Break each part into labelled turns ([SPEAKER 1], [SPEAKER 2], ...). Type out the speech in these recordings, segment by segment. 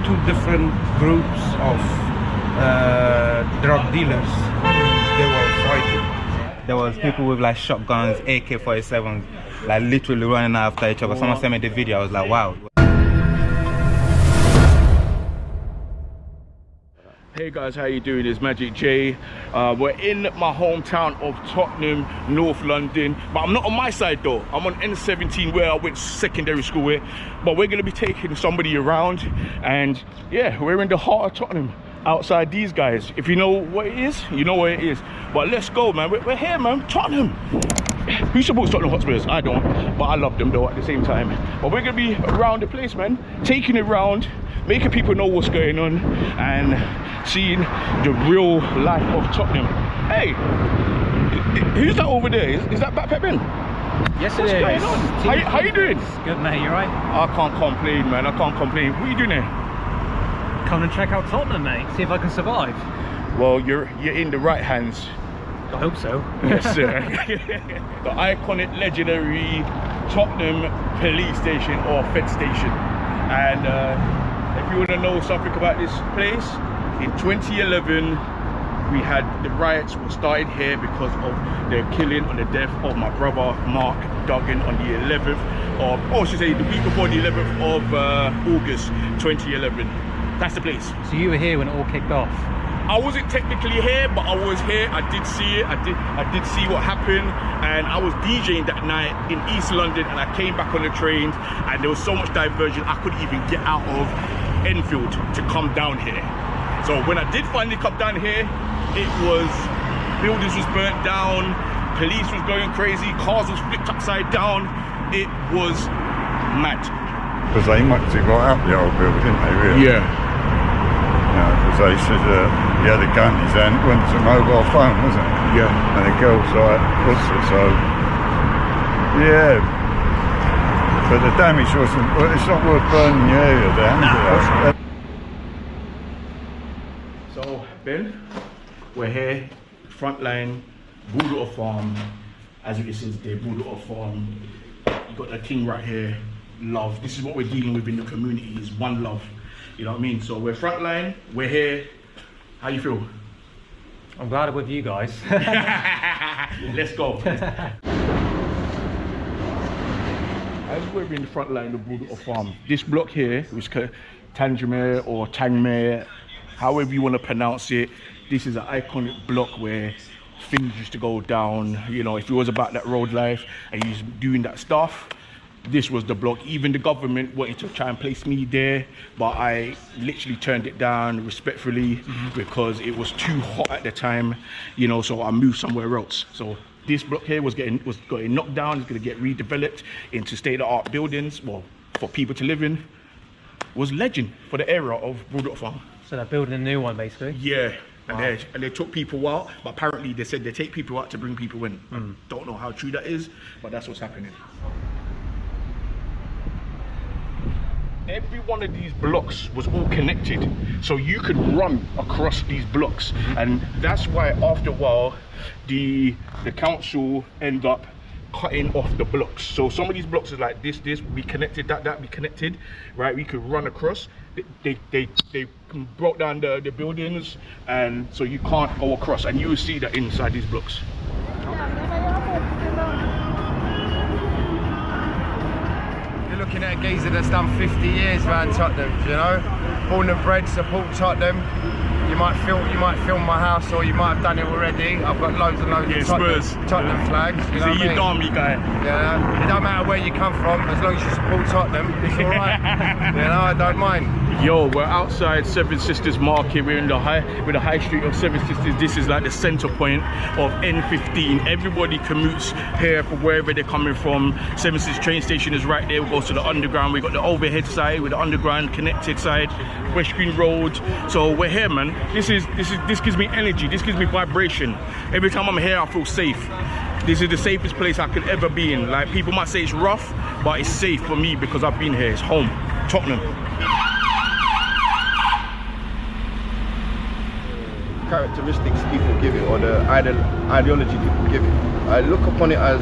[SPEAKER 1] two different groups of drug dealers. They were fighting. There was people with like shotguns, AK-47s, like literally running after each other. Someone sent me the video. I was like, wow.
[SPEAKER 2] Hey guys, how you doing? It's Magic J. We're in my hometown of Tottenham, North London, but I'm not on my side though. I'm on N17 where I went secondary school with. But we're gonna be taking somebody around, and yeah, we're in the heart of Tottenham, outside these guys. If you know what it is, you know what it is. But let's go, man. We're here, man. Tottenham. Who supports Tottenham Hotspurs? I don't, but I love them though at the same time. But we're gonna be around the place, man, taking it around, making people know what's going on, and seeing the real life of Tottenham. Hey, who's that over there? Is that Backpack Ben?
[SPEAKER 3] Yes,
[SPEAKER 2] what's going on? How you doing?
[SPEAKER 3] Good, mate. You right?
[SPEAKER 2] I can't complain, man. I can't complain. What are you doing there?
[SPEAKER 3] Come and check out Tottenham, mate. See if I can survive.
[SPEAKER 2] Well, you're in the right hands.
[SPEAKER 3] I hope so.
[SPEAKER 2] Yes, sir. The iconic, legendary Tottenham police station or Fed station. And if you want to know something about this place, in 2011 we had the riots were started here because of the killing and the death of my brother Mark Duggan on the 11th of, oh, I should say the week before the 11th of August 2011. That's the place.
[SPEAKER 3] So you were here when it all kicked off?
[SPEAKER 2] I wasn't technically here, but I was here. I did see it. I did see what happened, and I was DJing that night in East London, and I came back on the train, and there was so much diversion I couldn't even get out of Enfield to come down here. So when I did finally come down here, it was buildings was burnt down, police was going crazy, cars was flipped upside down. It was mad.
[SPEAKER 4] Because they mucked it right up the old building, didn't they, really?
[SPEAKER 2] Yeah.
[SPEAKER 4] Because they said he had a gun in his hand, went to a mobile phone, wasn't it?
[SPEAKER 2] Yeah.
[SPEAKER 4] And the girl's like, what's it? So, yeah. But the damage wasn't, well, it's not worth burning the area down.
[SPEAKER 2] Nah. So, Ben, we're here, front line, Broadwater Farm. As you can see, the Broadwater Farm. You got the king right here, love. This is what we're dealing with in the community, is one love. You know what I mean? So we're frontline, we're here. How you feel?
[SPEAKER 3] I'm glad I'm with you guys.
[SPEAKER 2] Let's go. As we're in the front line of Broadwater Farm, this block here, which is Tangmere or Tangmere, however you want to pronounce it, this is an iconic block where things used to go down. You know, if it was about that road life and you're doing that stuff, this was the block. Even the government wanted to try and place me there, but I literally turned it down respectfully because it was too hot at the time, you know, so I moved somewhere else. So this block here was getting knocked down. It's going to get redeveloped into state-of-the-art buildings, well, for people to live in. It was legend for the era of Broadwater Farm.
[SPEAKER 3] So they're building a new one, basically?
[SPEAKER 2] Yeah.
[SPEAKER 3] Wow.
[SPEAKER 2] And they took people out, but apparently they said they take people out to bring people in. I don't know how true that is, but that's what's happening. Every one of these blocks was all connected, so you could run across these blocks, and that's why after a while the council end up cutting off the blocks. So some of these blocks is like this we connected, that we connected, right? We could run across. They broke down the buildings, and so you can't go across, and you will see that inside these blocks.
[SPEAKER 5] Looking at a geezer that's done 50 years around Tottenham, you know, born and bred, support Tottenham. You might film my house, or you might have done it already. I've got loads and loads of Tottenham flags. You know what I mean?
[SPEAKER 2] Army guy.
[SPEAKER 5] Yeah, it don't matter where you come from, as long as you support Tottenham, it's all right. You know, I don't mind.
[SPEAKER 2] Yo, we're outside Seven Sisters Market. We're in the high street of Seven Sisters. This is like the center point of N15. Everybody commutes here from wherever they're coming from. Seven Sisters train station is right there. We go to the underground. We got the overhead side with the underground connected side, West Green Road. So we're here, man. This gives me energy. This gives me vibration. Every time I'm here, I feel safe. This is the safest place I could ever be in. Like, people might say it's rough, but it's safe for me because I've been here. It's home, Tottenham.
[SPEAKER 6] Characteristics people give it, or the ideology people give it. I look upon it as,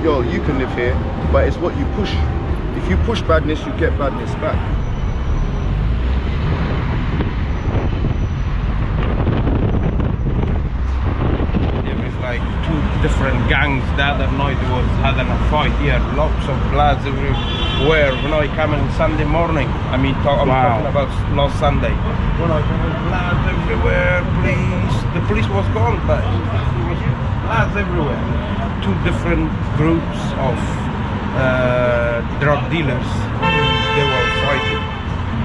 [SPEAKER 6] yo, you can live here, but it's what you push. If you push badness, you get badness back.
[SPEAKER 7] the other night was having a fight here. Lots of bloods everywhere. When I come on Sunday morning, I'm talking about last Sunday. When I come in, bloods everywhere. The police was gone, but there was bloods everywhere. Two different groups of drug dealers. They were fighting.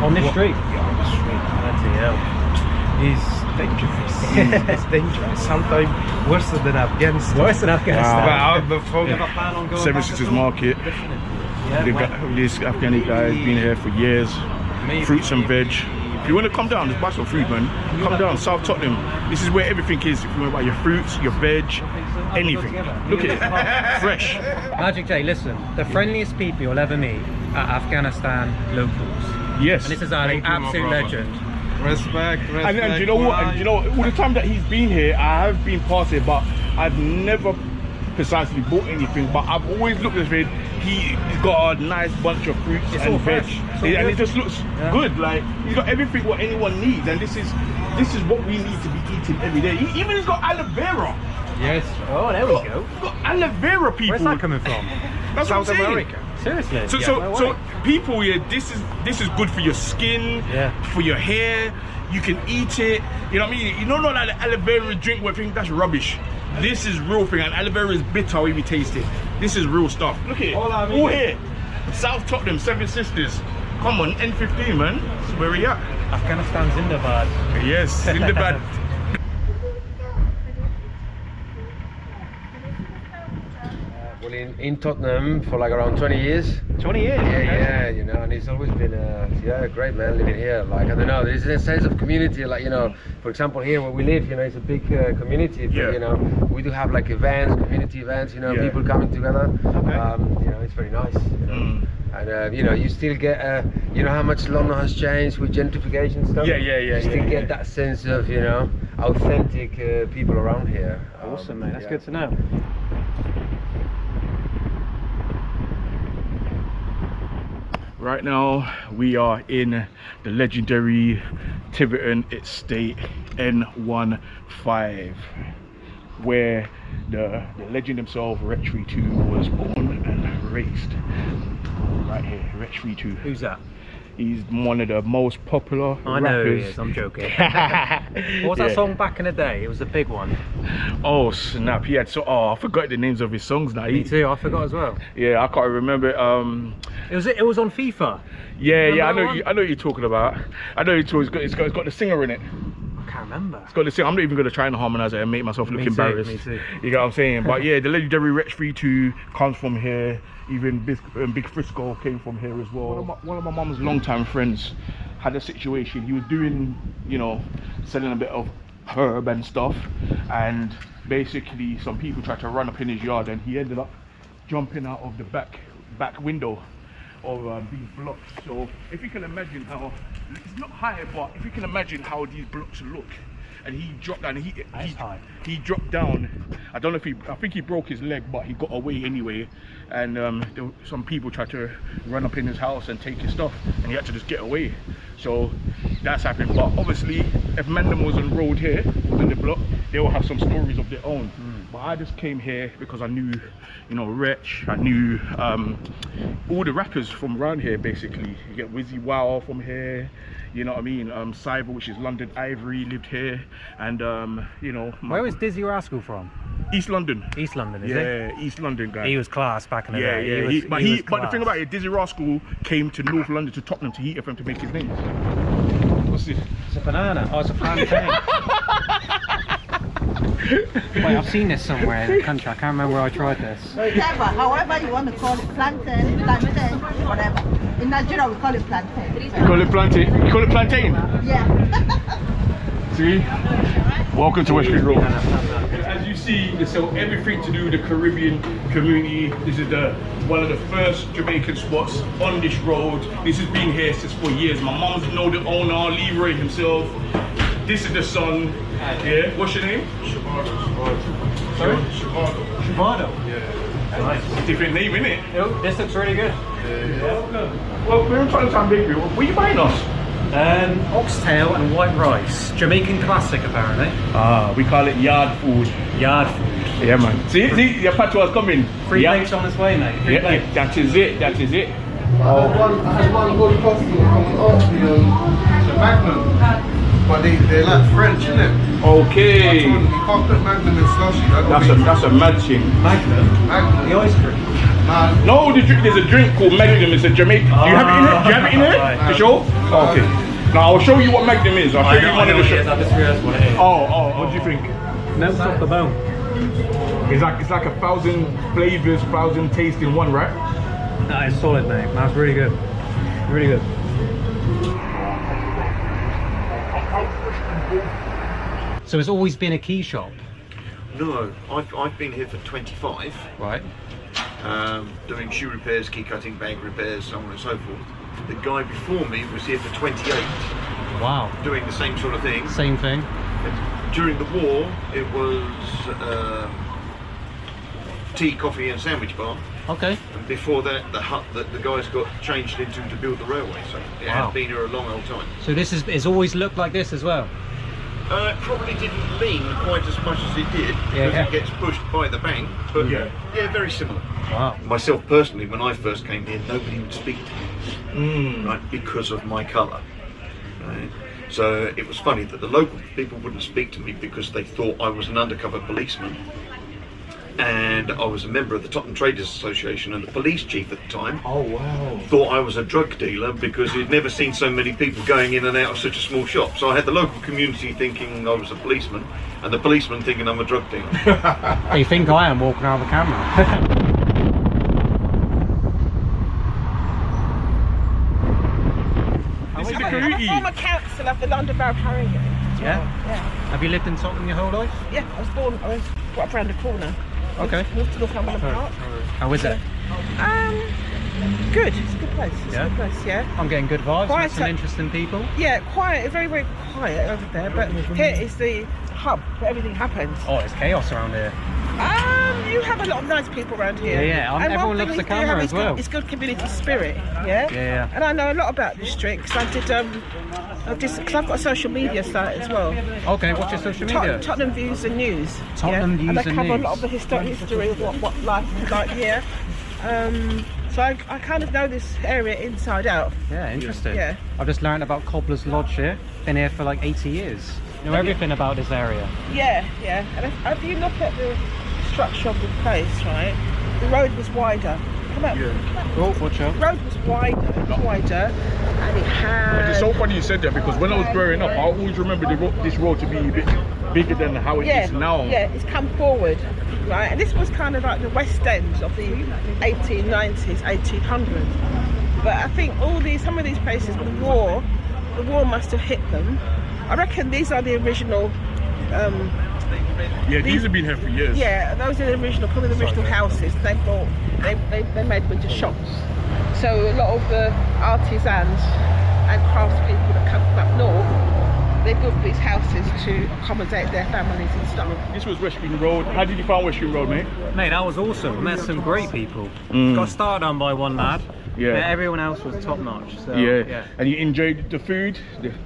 [SPEAKER 3] On this street?
[SPEAKER 7] Yeah, on the street.
[SPEAKER 3] Bloody hell.
[SPEAKER 7] It's dangerous. It's dangerous. Sometimes worse than Afghanistan.
[SPEAKER 3] Worse than Afghanistan.
[SPEAKER 7] But before
[SPEAKER 3] You ever plan on going
[SPEAKER 2] Seven
[SPEAKER 3] back
[SPEAKER 2] Sisters
[SPEAKER 3] at all?
[SPEAKER 2] Market.
[SPEAKER 3] Yeah,
[SPEAKER 2] This Afghani guy has been here for years.
[SPEAKER 7] maybe
[SPEAKER 2] Fruits and veg. If you want to come down, just buy some food, man. Come down, South Tottenham. This is where everything is. If you want to buy your fruits, your veg, anything. Look at it, fresh.
[SPEAKER 3] Magic J, listen, the friendliest people you'll ever meet are Afghanistan locals.
[SPEAKER 2] Yes.
[SPEAKER 3] And this is our absolute legend.
[SPEAKER 7] Respect.
[SPEAKER 2] And you know what? And you know, all the time that he's been here, I have been part of it, but I've never precisely bought anything. But I've always looked at it. He's got a nice bunch of fruits and veg, and it just looks good. Like he's got everything what anyone needs, and this is what we need to be eating every day. He even has got aloe vera.
[SPEAKER 3] Yes. Oh, there we go.
[SPEAKER 2] He's got aloe vera, people.
[SPEAKER 3] Where's that coming from?
[SPEAKER 2] That's
[SPEAKER 7] South
[SPEAKER 2] what I'm saying.
[SPEAKER 7] America.
[SPEAKER 3] Seriously?
[SPEAKER 2] So people, yeah, this is good for your skin, for your hair. You can eat it. You know what I mean? You know, not like the aloe vera drink where I think that's rubbish. This is real thing, and aloe vera is bitter when we taste it. This is real stuff. Look at it. All here. South Tottenham, Seven Sisters. Come on, N15, man. That's where we at.
[SPEAKER 3] Afghanistan's Zindabad.
[SPEAKER 2] Yes, Zindabad.
[SPEAKER 8] Well, in Tottenham for like around 20 years.
[SPEAKER 3] 20 years?
[SPEAKER 8] Yeah, you know, and it's always been, great, man, living here. Like, I don't know, there's a sense of community, like, you know, for example, here where we live, you know, it's a big community, but, you know, we do have like events, community events, you know, people coming together. You know, it's very nice, you know. And, you know, you still get, you know how much London has changed with gentrification stuff? You still get that sense of, you know, authentic people around here.
[SPEAKER 3] Awesome, mate, that's good to know.
[SPEAKER 2] Right now we are in the legendary Tiverton Estate N15, where the legend himself, Wretch 32, was born and raised. Right here, Wretch 32.
[SPEAKER 3] Who's that?
[SPEAKER 2] He's one of the most popular rappers.
[SPEAKER 3] I know who he is, I'm joking. What was that song back in the day? It was a big one.
[SPEAKER 2] Oh snap, he had I forgot the names of his songs now.
[SPEAKER 3] Me too, I forgot as well.
[SPEAKER 2] Yeah, I can't remember.
[SPEAKER 3] It was on FIFA.
[SPEAKER 2] Yeah, I know what you're talking about. I know it's got the singer in it.
[SPEAKER 3] I can't remember.
[SPEAKER 2] It's got the singer. I'm not even gonna try and harmonize it and make myself look embarrassed.
[SPEAKER 3] Me too.
[SPEAKER 2] You know what I'm saying? But yeah, the legendary Wretch 32 comes from here. Even Big Frisco came from here as well. One of my mum's longtime friends had a situation. He was doing, you know, selling a bit of herb and stuff, and basically some people tried to run up in his yard, and he ended up jumping out of the back window of these blocks. So if you can imagine how, it's not high, but if you can imagine how these blocks look, and he dropped down. He dropped down. I don't know if I think he broke his leg, but he got away anyway. And some people tried to run up in his house and take his stuff, and he had to just get away. So that's happened. But obviously, if Mandem was on road here, was in the block, they will have some stories of their own. But I just came here because I knew, you know, Wretch. I knew all the rappers from around here. Basically, you get Wizzy Wow from here. You know what I mean? Cyber, which is London Ivory, lived here, and you know.
[SPEAKER 3] Where was Dizzy Rascal from?
[SPEAKER 2] East London.
[SPEAKER 3] East London, is it?
[SPEAKER 2] Yeah, East London guy.
[SPEAKER 3] He was class back in the day.
[SPEAKER 2] Yeah. But the thing about it, Dizzy Rascal came to North London, to Tottenham, to Heat FM to make his name. What's this?
[SPEAKER 3] It's a banana. Oh, it's a plantain. Wait, I've seen this somewhere in the country. I can't remember where I tried this.
[SPEAKER 9] Whatever, however you want to call it, plantain, whatever. In Nigeria, we call it plantain.
[SPEAKER 2] You call it plantain? You call it plantain?
[SPEAKER 9] Yeah.
[SPEAKER 2] See? Welcome to West Street Road. As you see, they sell everything to do with the Caribbean community. This is one of the first Jamaican spots on this road. This has been here since for years. My mom's know the owner, Leroy himself. This is the son. Yeah. What's your name? Shabado. Sorry?
[SPEAKER 3] Shabado?
[SPEAKER 2] Yeah. Nice. Different name, innit?
[SPEAKER 3] Oh, this looks really good.
[SPEAKER 2] Well, we're in Tottenham Bakery. What are you buying us?
[SPEAKER 3] Oxtail and white rice. Jamaican classic, apparently.
[SPEAKER 2] We call it yard food.
[SPEAKER 3] Yard food.
[SPEAKER 2] Yeah, man. See, your patois coming.
[SPEAKER 3] Free plates on its way, mate. Free plates.
[SPEAKER 2] That is it. That is it.
[SPEAKER 5] I had one good customer come and ask me the Magnum, but they're like French, isn't it?
[SPEAKER 2] Okay.
[SPEAKER 5] I told them you can't put Magnum in slushy.
[SPEAKER 2] That's a mad thing.
[SPEAKER 3] Magnum? The ice cream?
[SPEAKER 2] No, there's a drink called Magnum. It's a Jamaican. Do you have it in it? Do you have it in it? To show? Okay. Now I'll show you what Magnum is. I'll show you one of the shows.
[SPEAKER 3] I just realised what it is.
[SPEAKER 2] What do you think?
[SPEAKER 3] Melts off the bone.
[SPEAKER 2] It's like 1,000 flavors, 1,000 tastes in one, right?
[SPEAKER 3] That is solid, mate. That's really good. Really good. So it's always been a key shop?
[SPEAKER 10] No, I've been here for 25.
[SPEAKER 3] Right.
[SPEAKER 10] Doing shoe repairs, key cutting, bag repairs, so on and so forth. The guy before me was here for 28.
[SPEAKER 3] Wow.
[SPEAKER 10] Doing the same sort of thing.
[SPEAKER 3] Same thing.
[SPEAKER 10] During the war, it was tea, coffee and sandwich bar.
[SPEAKER 3] Okay.
[SPEAKER 10] And before that, the hut that the guys got changed into to build the railway. So it had been here a long old time.
[SPEAKER 3] So this it's always looked like this as well?
[SPEAKER 10] It probably didn't lean quite as much as it did because it gets pushed by the bank, but yeah, very similar.
[SPEAKER 3] Wow.
[SPEAKER 10] Myself personally, when I first came here, nobody would speak to me, right, because of my colour. Right? So it was funny that the local people wouldn't speak to me because they thought I was an undercover policeman. And I was a member of the Tottenham Traders Association, and the police chief at the time thought I was a drug dealer because he'd never seen so many people going in and out of such a small shop. So I had the local community thinking I was a policeman, and the policeman thinking I'm a drug dealer.
[SPEAKER 3] They think I am walking around the camera.
[SPEAKER 11] I'm a former councillor of the London Borough of Harringay.
[SPEAKER 3] Yeah?
[SPEAKER 11] Yeah.
[SPEAKER 3] Have you lived in Tottenham your whole life?
[SPEAKER 11] Yeah, I was brought up around the corner.
[SPEAKER 3] Okay.
[SPEAKER 11] Moved to Northumberland Park.
[SPEAKER 3] How is it?
[SPEAKER 11] Good. It's a good place. It's a good place, yeah.
[SPEAKER 3] I'm getting good vibes.
[SPEAKER 11] Quiet,
[SPEAKER 3] Met some interesting people.
[SPEAKER 11] Yeah, quiet. Very, very quiet over there. But here is the hub where everything happens.
[SPEAKER 3] Oh, it's chaos around here.
[SPEAKER 11] You have a lot of nice people around here.
[SPEAKER 3] Yeah.
[SPEAKER 11] And
[SPEAKER 3] everyone loves the camera as well.
[SPEAKER 11] It's good community spirit, yeah?
[SPEAKER 3] Yeah.
[SPEAKER 11] And I know a lot about this street because because I've got a social media site as well.
[SPEAKER 3] Okay, what's your social media?
[SPEAKER 11] Tottenham Views and News.
[SPEAKER 3] Tottenham Views and News.
[SPEAKER 11] And I cover a lot of the history of what life is like here. So I kind of know this area inside out.
[SPEAKER 3] Yeah, interesting.
[SPEAKER 11] Yeah.
[SPEAKER 3] I've just learned about Cobbler's Lodge here. Been here for like 80 years. Know everything about this area.
[SPEAKER 11] Yeah. And if you look at the structure of the place, right, the road was wider. Come out.
[SPEAKER 3] Oh, watch out.
[SPEAKER 11] The road was wider, and it had...
[SPEAKER 2] It's so funny you said that because when I was growing up, I always remember this road to be a bit bigger than how it is now.
[SPEAKER 11] Yeah, it's come forward, right? And this was kind of like the West End of the 1890s, 1800s. But I think some of these places, the war must have hit them. I reckon these are the original.
[SPEAKER 2] These have been here for years.
[SPEAKER 11] Yeah, those are the original, probably the original houses they bought. They made them into shops. So a lot of the artisans and craftspeople that come from up north, they built these houses to accommodate their families and stuff.
[SPEAKER 2] This was West Green Road. How did you find West Green Road, mate?
[SPEAKER 3] Mate, that was awesome. Met some great people. Got started on by one lad.
[SPEAKER 2] Yeah.
[SPEAKER 3] But everyone else was top notch. So,
[SPEAKER 2] yeah. And you enjoyed the food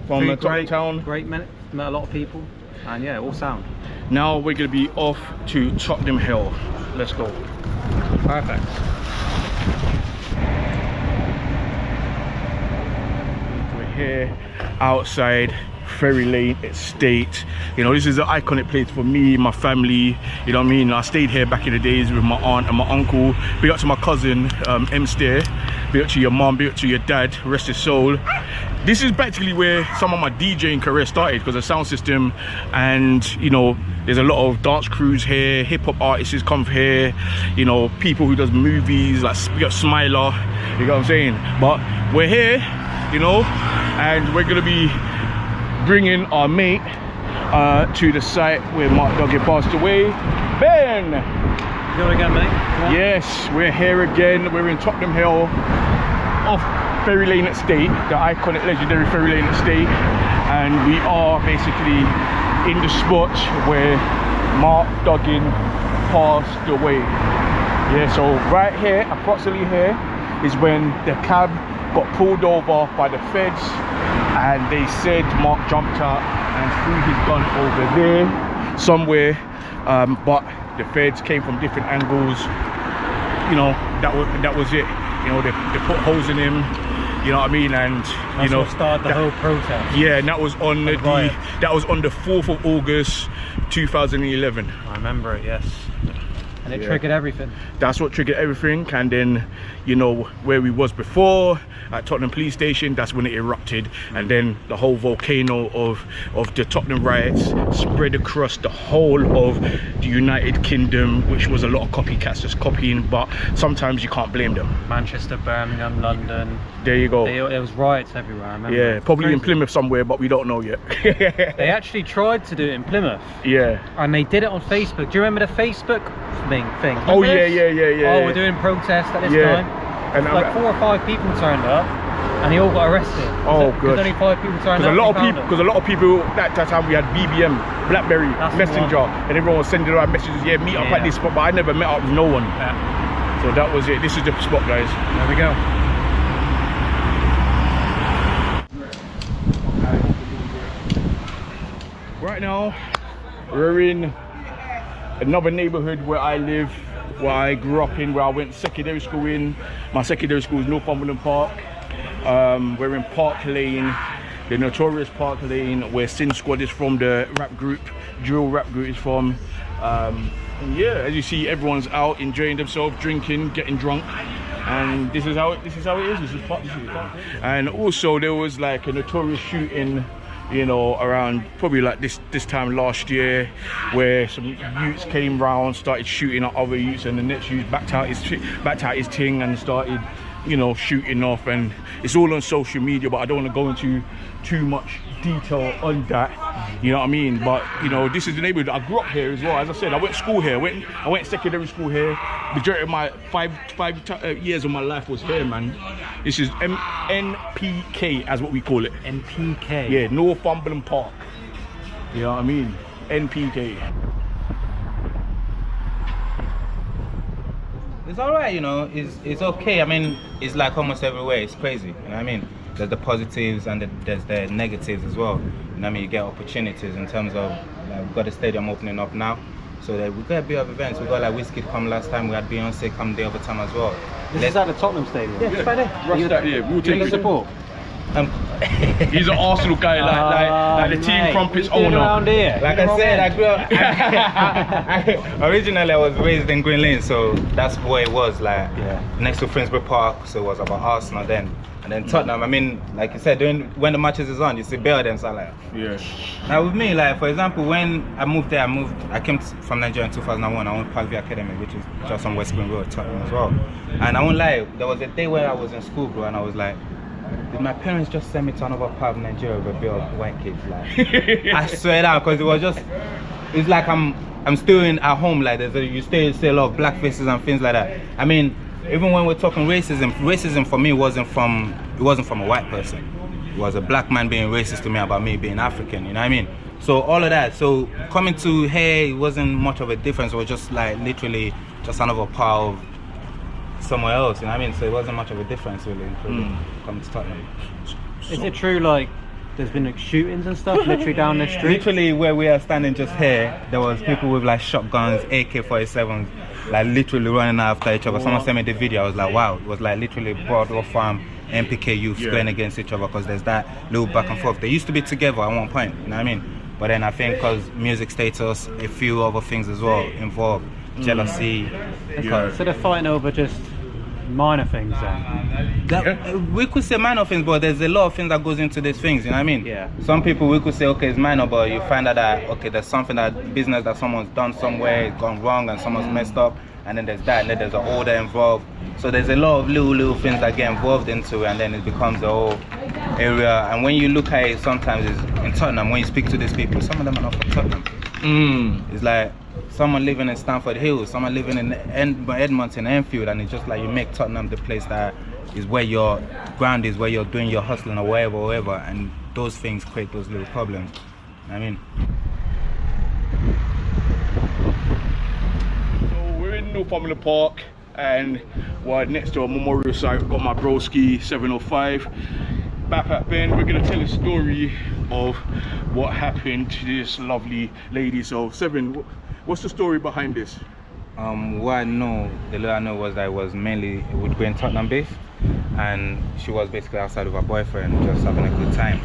[SPEAKER 2] from the top town?
[SPEAKER 3] Great, met a lot of people. And yeah, all sound.
[SPEAKER 2] Now we're going to be off to Tottenham Hill. Let's go.
[SPEAKER 3] Perfect.
[SPEAKER 2] We're here outside Ferry Lane Estate. You know, this is an iconic place for me, my family. You know what I mean? I stayed here back in the days with my aunt and my uncle. Big up to my cousin, M. Stair. Big up to your mom, big up to your dad, rest his soul. This is practically where some of my DJing career started because of sound system, and you know, there's a lot of dance crews here, hip-hop artists come here, you know, people who does movies, like we got Smiler, you know what I'm saying? But we're here, you know, and we're gonna be bringing our mate to the site where Mark Duggan passed away. Ben!
[SPEAKER 3] You again, mate?
[SPEAKER 2] Yes, we're here again. We're in Tottenham Hill off Ferry Lane Estate, the iconic legendary Ferry Lane Estate, and we are basically in the spot where Mark Duggan passed away. Yeah, so right here, approximately here, is when the cab got pulled over by the feds, and they said Mark jumped out and threw his gun over there somewhere, but the feds came from different angles. You know, that was it. You know, they put holes in him. You know what I mean? And
[SPEAKER 3] That's
[SPEAKER 2] you know,
[SPEAKER 3] what started the whole protest.
[SPEAKER 2] Yeah, and that was on the 4th of August 2011.
[SPEAKER 3] I remember it, yes. And it triggered everything.
[SPEAKER 2] That's what triggered everything. And then, you know, where we was before at Tottenham police station, that's when it erupted. And then the whole volcano of the Tottenham riots spread across the whole of the United Kingdom, which was a lot of copycats just copying, but sometimes you can't blame them.
[SPEAKER 3] Manchester, Birmingham, London.
[SPEAKER 2] There you go.
[SPEAKER 3] There was riots everywhere, I remember.
[SPEAKER 2] Yeah, probably in Plymouth somewhere, but we don't know yet.
[SPEAKER 3] They actually tried to do it in Plymouth.
[SPEAKER 2] Yeah.
[SPEAKER 3] And they did it on Facebook. Do you remember the Facebook thing?
[SPEAKER 2] Oh,
[SPEAKER 3] remember
[SPEAKER 2] yeah.
[SPEAKER 3] Oh, we're doing protests at this time.
[SPEAKER 2] And
[SPEAKER 3] like 4 or 5 people turned up, and they all got arrested.
[SPEAKER 2] Oh, good.
[SPEAKER 3] Because only 5 people turned up.
[SPEAKER 2] Because a lot of people that time we had BBM, BlackBerry, Messenger, and everyone was sending around messages. Yeah, meet up at this spot, but I never met up with no one. So that was it. This is the spot, guys.
[SPEAKER 3] There we go.
[SPEAKER 2] Right now, we're in another neighborhood where I live, where I grew up in, where I went secondary school in. My secondary school is Northumberland Park. We're in Park Lane, the notorious Park Lane, where Sin Squad is from, the rap group, drill rap group is from. And yeah, as you see, everyone's out enjoying themselves, drinking, getting drunk, and this is how it is. This is Park. And also there was like a notorious shooting, you know, around probably like this time last year, where some youths came round, started shooting at other youths, and the next youth backed out his thing and started, you know, shooting off. And it's all on social media, but I don't want to go into too much detail on that, you know what I mean? But you know, this is the neighborhood. I grew up here as well. As I said, I went to school here. I went secondary school here. Majority of my five years of my life was here, man. This is NPK, as what we call it.
[SPEAKER 3] NPK.
[SPEAKER 2] Yeah, Northumberland Park. You know what I mean? NPK.
[SPEAKER 1] It's alright, you know, it's okay. I mean, it's like almost everywhere. It's crazy, you know what I mean? There's the positives and there's the negatives as well. You know what I mean? You get opportunities in terms of, like, we've got the stadium opening up now. So we've got a bit of events. We've got like Whiskey come last time. We had Beyonce come the other time as well.
[SPEAKER 3] This is at the Tottenham Stadium?
[SPEAKER 1] Yeah, it's right there.
[SPEAKER 2] We'll take
[SPEAKER 3] support.
[SPEAKER 2] He's an Arsenal guy, like the Tea&Crumpets owner.
[SPEAKER 3] Around here.
[SPEAKER 1] Like I said, I grew up. Originally, I was raised in Green Lane, so that's where it was, like next to Finsbury Park. So it was about Arsenal then, and then Tottenham. I mean, like you said, when the matches is on, you see buildings. So like, Now with me, like for example, when I moved there, I came from Nigeria in 2001. I went to Parkview Academy, which is just on West Green Road, Tottenham as well. And I won't lie, there was a day where I was in school, bro, and I was like, did my parents just send me to another part of Nigeria with a bit of white kids? Like, I swear down, because it was just, it's like I'm still at home. Like you still see a lot of black faces and things like that. I mean, even when we're talking racism for me wasn't from a white person. It was a black man being racist to me about me being African. You know what I mean? So all of that. So coming to here, it wasn't much of a difference. It was just like literally just another part of somewhere else, you know what I mean? So it wasn't much of a difference really coming to Tottenham.
[SPEAKER 3] Is it true, like, there's been like shootings and stuff literally down the street?
[SPEAKER 1] Literally where we are standing just here, there was people with like shotguns, AK-47s, like literally running after each other. Someone sent me the video, I was like, wow. It was like literally Broadwater, MPK youths going against each other, because there's that little back and forth. They used to be together at one point, you know what I mean? But then I think because music status, a few other things as well involved, jealousy.
[SPEAKER 3] So they're fighting over just minor things then?
[SPEAKER 1] We could say minor things, but there's a lot of things that goes into these things, you know what I mean? Yeah. Some people we could say, okay, it's minor, but you find out that, okay, there's something business that someone's done somewhere, it's gone wrong and someone's messed up, and then there's that, and then there's an order involved. So there's a lot of little things that get involved into it, and then it becomes the whole area. And when you look at it, sometimes it's in Tottenham, when you speak to these people, some of them are not from Tottenham. It's like someone living in Stamford Hills, someone living in Edmonton, Enfield, and it's just like you make Tottenham the place that is where your ground is, where you're doing your hustling or wherever, and those things create those little problems. I mean,
[SPEAKER 2] so we're in Northumberland Park, and we're next to a memorial site. We've got my broski 705 backpack Ben. We're gonna tell a story of what happened to this lovely lady. So Seven, What's the story behind this?
[SPEAKER 1] What I know, the little I know was that it was mainly with Green Tottenham based, and she was basically outside with her boyfriend just having a good time,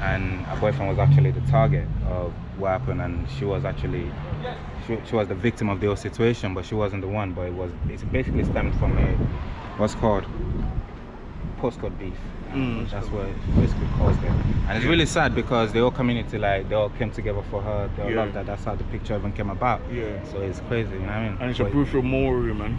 [SPEAKER 1] and her boyfriend was actually the target of what happened, and she was actually she was the victim of the whole situation, but she wasn't the one. But it basically stemmed from a what's called postcode beef. That's what it basically caused it, and it's really sad because the whole community, like, they all came together for her. They all loved that. That's how the picture even came about. So it's crazy, you know what I mean?
[SPEAKER 2] And it's a brutal memorial, man.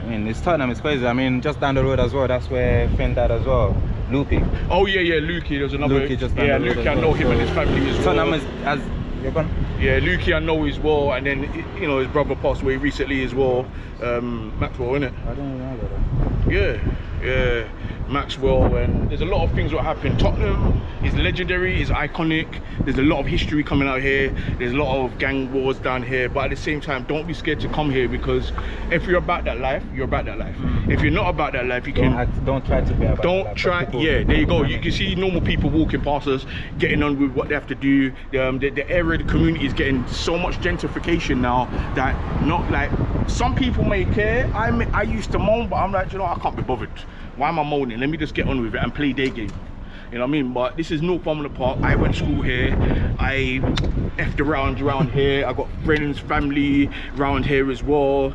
[SPEAKER 1] I mean, it's Tottenham, it's crazy. I mean, just down the road as well, that's where Finn died as well. Lukey.
[SPEAKER 2] Oh yeah, Lukey. There's another.
[SPEAKER 1] Lukey just down the road.
[SPEAKER 2] Lukey, I know him and his family as well.
[SPEAKER 1] Tottenham is as you're gone.
[SPEAKER 2] Yeah, Lukey I know as well, and then you know his brother passed away recently as well. Maxwell, innit?
[SPEAKER 1] I don't know about that.
[SPEAKER 2] Yeah, Maxwell, and there's a lot of things that happen. Tottenham is legendary, is iconic. There's a lot of history coming out here. There's a lot of gang wars down here, but at the same time, don't be scared to come here, because if you're about that life, you're about that life. If you're not about that life, you don't
[SPEAKER 1] try to be about
[SPEAKER 2] don't
[SPEAKER 1] that
[SPEAKER 2] try.
[SPEAKER 1] People,
[SPEAKER 2] yeah, there you go. You can see normal people walking past us, getting on with what they have to do. The area, the community is getting so much gentrification now that not like some people may care. I used to moan, but I'm like, you know, I can't be bothered. Why am I moaning? Let me just get on with it and play their game. You know what I mean? But this is Northumberland Park. I went to school here. I effed around here. I got friends, family around here as well.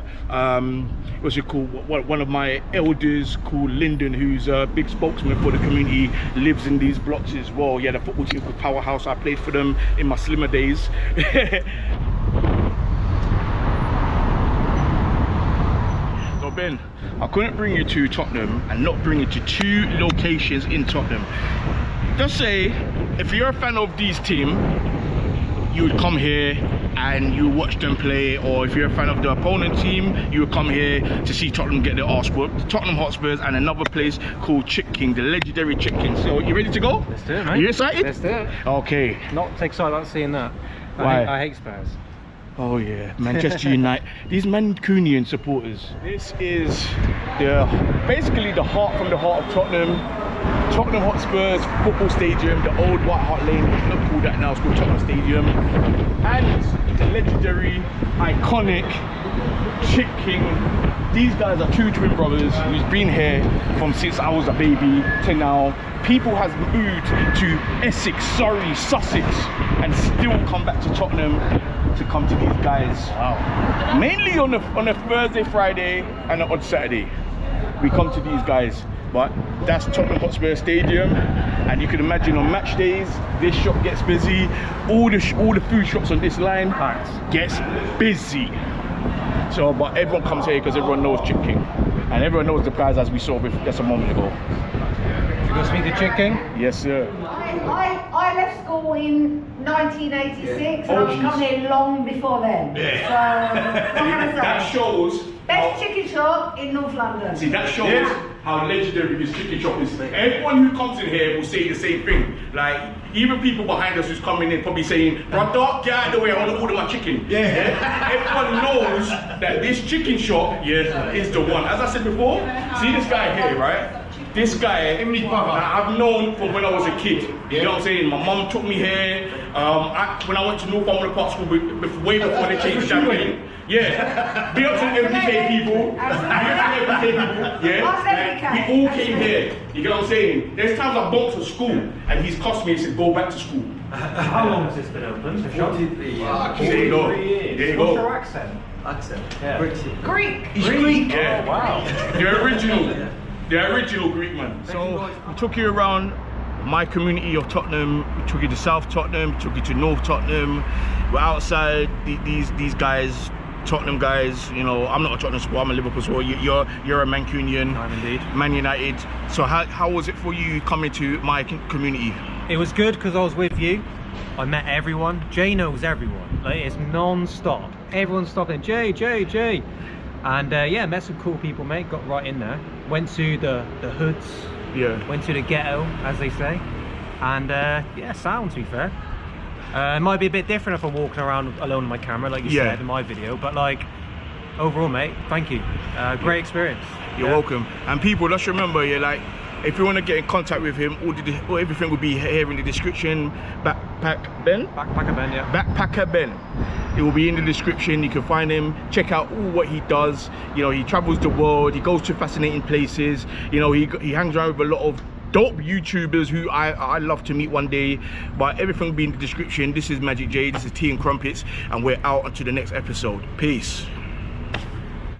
[SPEAKER 2] What's it called? One of my elders called Lyndon, who's a big spokesman for the community, lives in these blocks as well. Yeah, the football team called Powerhouse. I played for them in my slimmer days. So Ben, I couldn't bring you to Tottenham and not bring you to two locations in Tottenham. Just say, if you're a fan of these teams, you would come here and you watch them play, or if you're a fan of the opponent team, you would come here to see Tottenham get their arse whooped. Tottenham Hotspurs and another place called Chick King, the legendary Chick King. So you ready to go?
[SPEAKER 3] Let's do it, mate.
[SPEAKER 2] You excited?
[SPEAKER 3] Let's do it.
[SPEAKER 2] Okay.
[SPEAKER 3] Not excited about seeing that.
[SPEAKER 2] Why?
[SPEAKER 3] I hate Spurs.
[SPEAKER 2] Oh yeah, Manchester United. These Mancunian supporters. This is basically the heart from the heart of Tottenham. Tottenham Hotspurs football stadium, the old White Hart Lane. It's not called that now. It's called Tottenham Stadium. And the legendary, iconic Chick King. These guys are two twin brothers who's been here from since I was a baby to now. People has moved to Essex, Surrey, Sussex, and still come back to Tottenham to come to these guys. Wow. Mainly on a Thursday, Friday, and on Saturday, we come to these guys. But that's Tottenham Hotspur Stadium, and you can imagine on match days, this shop gets busy. All the food shops on this line gets busy. So, but everyone comes here because everyone knows Chick King, and everyone knows the guys as we saw just a moment ago.
[SPEAKER 3] You gonna speak to Chick King?
[SPEAKER 2] Yes, sir.
[SPEAKER 12] I left school in 1986, and I've come here long before then.
[SPEAKER 2] Yeah.
[SPEAKER 12] So, what can I say?
[SPEAKER 2] That shows.
[SPEAKER 12] Best chicken shop in North London.
[SPEAKER 2] See, that shows how legendary this chicken shop is. Everyone who comes in here will say the same thing. Like, even people behind us who's coming in probably saying, brother, get out of the way, I want to order my chicken. Everyone knows that this chicken shop is the one. As I said before, see this guy here, right? This guy, I've known from when I was a kid. You know what I'm saying? My mum took me here. When I went to Northumberland Park School, way before they changed champagne. Yeah. Be up to the MPK people. Be up to the MPK people. Yeah. Like, we all came here. You get what I'm saying? There's times I bumped to school and he's cost me and said, go back to school.
[SPEAKER 3] How long has this been open?
[SPEAKER 2] There you go. There you go.
[SPEAKER 3] What's your accent? Yeah.
[SPEAKER 12] Greek.
[SPEAKER 2] He's Greek.
[SPEAKER 3] Yeah. Oh, wow.
[SPEAKER 2] The original. The original Greek man. So we took you around my community of Tottenham. We took you to South Tottenham. We took you to North Tottenham. We're outside. These guys, Tottenham guys. You know, I'm not a Tottenham supporter. I'm a Liverpool supporter. You're a Mancunian.
[SPEAKER 3] I'm indeed.
[SPEAKER 2] Man United. So how was it for you coming to my community?
[SPEAKER 3] It was good because I was with you. I met everyone. Jay knows everyone. Like, it's non-stop. Everyone's stopping. Jay. And yeah, met some cool people, mate. Got right in there. Went to the hoods. Yeah. Went to the ghetto, as they say. And yeah, sound, to be fair. It might be a bit different if I'm walking around alone with my camera, like you said in my video. But like, overall, mate, thank you. Great experience.
[SPEAKER 2] You're welcome. And people, let's remember, If you want to get in contact with him, all everything will be here in the description. Backpacker Ben, yeah. Backpacker Ben. It will be in the description. You can find him, check out all what he does. You know, he travels the world, he goes to fascinating places. You know, he hangs around with a lot of dope YouTubers who I love to meet one day. But everything will be in the description. This is Magic J, this is Tea and Crumpets, and we're out until the next episode. Peace.